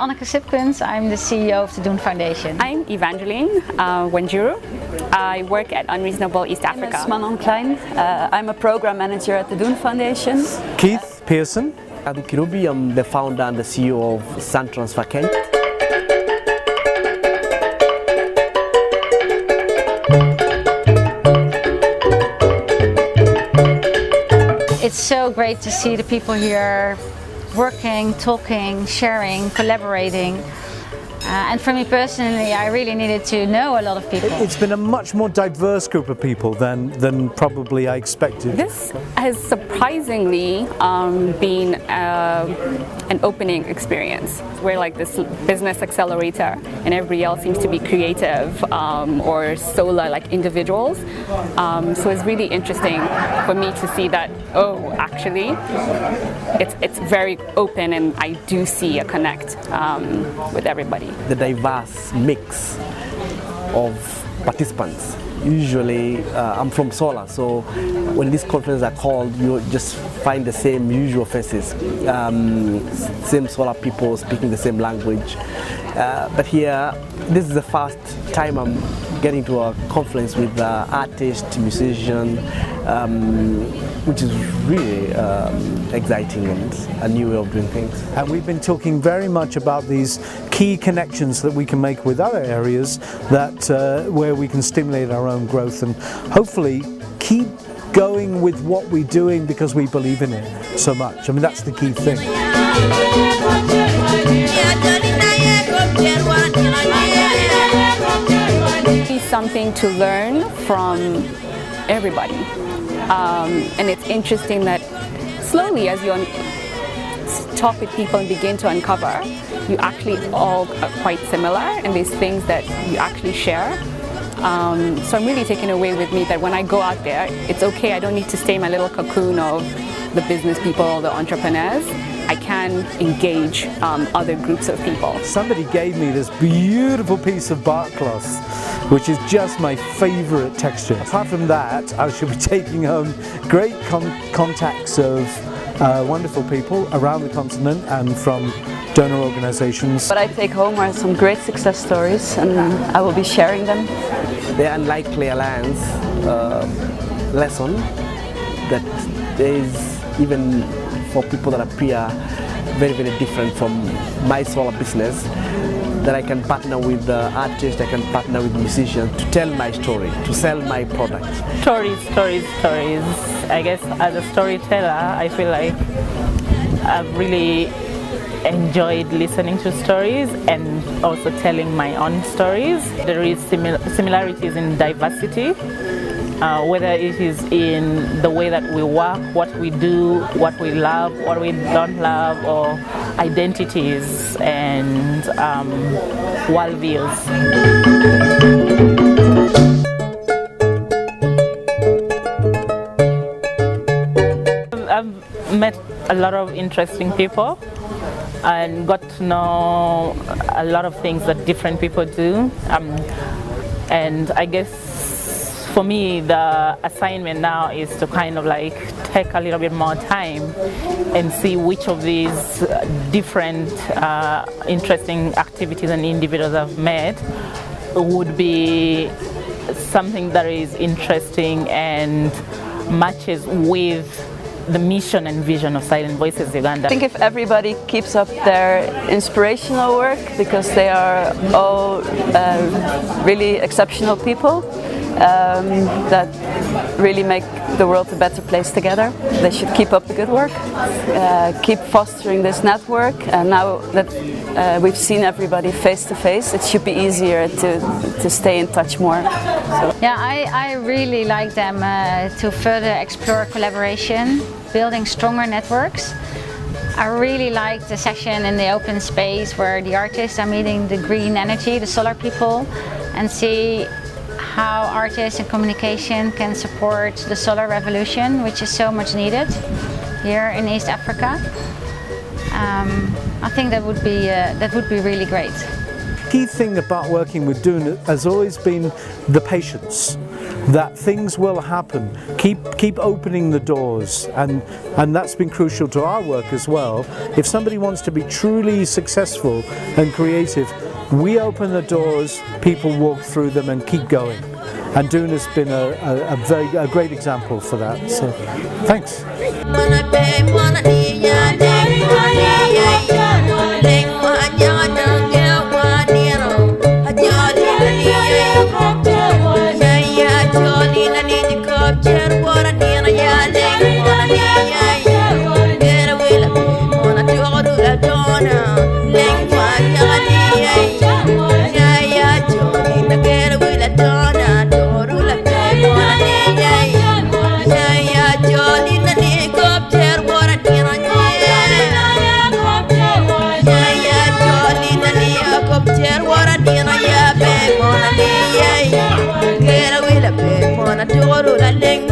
Anneke Sipkens. I'm the CEO of the DOEN Foundation. I'm Evangeline Wenjuru. I work at Unreasonable East Africa. I'm Manon Klein. I'm a program manager at the DOEN Foundation. Keith Pearson. I'm Kirubi. I'm the founder and the CEO of Sun Transfer Kenya. It's so great to see the people here working, talking, sharing, collaborating. And for me personally, I really needed to know a lot of people. It's been a much more diverse group of people than probably I expected. This has surprisingly been an opening experience. We're like this business accelerator, and everybody else seems to be creative or solar like individuals. So it's really interesting for me to see that, oh, actually, it's very open, and I do see a connect with everybody. The diverse mix of participants. Usually, I'm from Solar, so when these conferences are called, you just find the same usual faces, same Solar people speaking the same language. But here, this is the first time I'm getting to a conference with artists, musicians, which is really exciting and a new way of doing things. And we've been talking very much about these key connections that we can make with other areas that where we can stimulate our own growth and hopefully keep going with what we're doing because we believe in it so much. I mean, that's the key thing. Something to learn from everybody, and it's interesting that slowly as you talk with people and begin to uncover, you actually all are quite similar, and there's things that you actually share. So I'm really taking away with me that when I go out there, it's okay, I don't need to stay in my little cocoon of the business people, the entrepreneurs. I can engage other groups of people. Somebody gave me this beautiful piece of bark cloth, which is just my favourite texture. Apart from that, I should be taking home great contacts of wonderful people around the continent and from donor organisations. What I take home are some great success stories, and I will be sharing them. The unlikely alliance lesson that there is, even for people that appear very, very different from my solar business, that I can partner with artists, I can partner with musicians to tell my story, to sell my product. Stories. I guess as a storyteller, I feel like I've really enjoyed listening to stories and also telling my own stories. There is similarities in diversity, whether it is in the way that we work, what we do, what we love, what we don't love, or identities and worldviews. I've met a lot of interesting people and got to know a lot of things that different people do, and I guess for me the assignment now is to kind of like take a little bit more time and see which of these different interesting activities and individuals I've met would be something that is interesting and matches with the mission and vision of Silent Voices Uganda. I think if everybody keeps up their inspirational work, because they are all really exceptional people that really make the world a better place together, they should keep up the good work, keep fostering this network, and now that we've seen everybody face to face, it should be easier to stay in touch more. So. Yeah, I really like them to further explore collaboration, building stronger networks. I really liked the session in the open space where the artists are meeting the green energy, the solar people, and see how artists and communication can support the solar revolution, which is so much needed here in East Africa. I think that would be really great. Key thing about working with DOEN has always been the patience. that things will happen. Keep opening the doors, and that's been crucial to our work as well. If somebody wants to be truly successful and creative, we open the doors, people walk through them and keep going. And DOEN has been a great example for that. So, thanks. Get away, la babe, wanna do all that ling,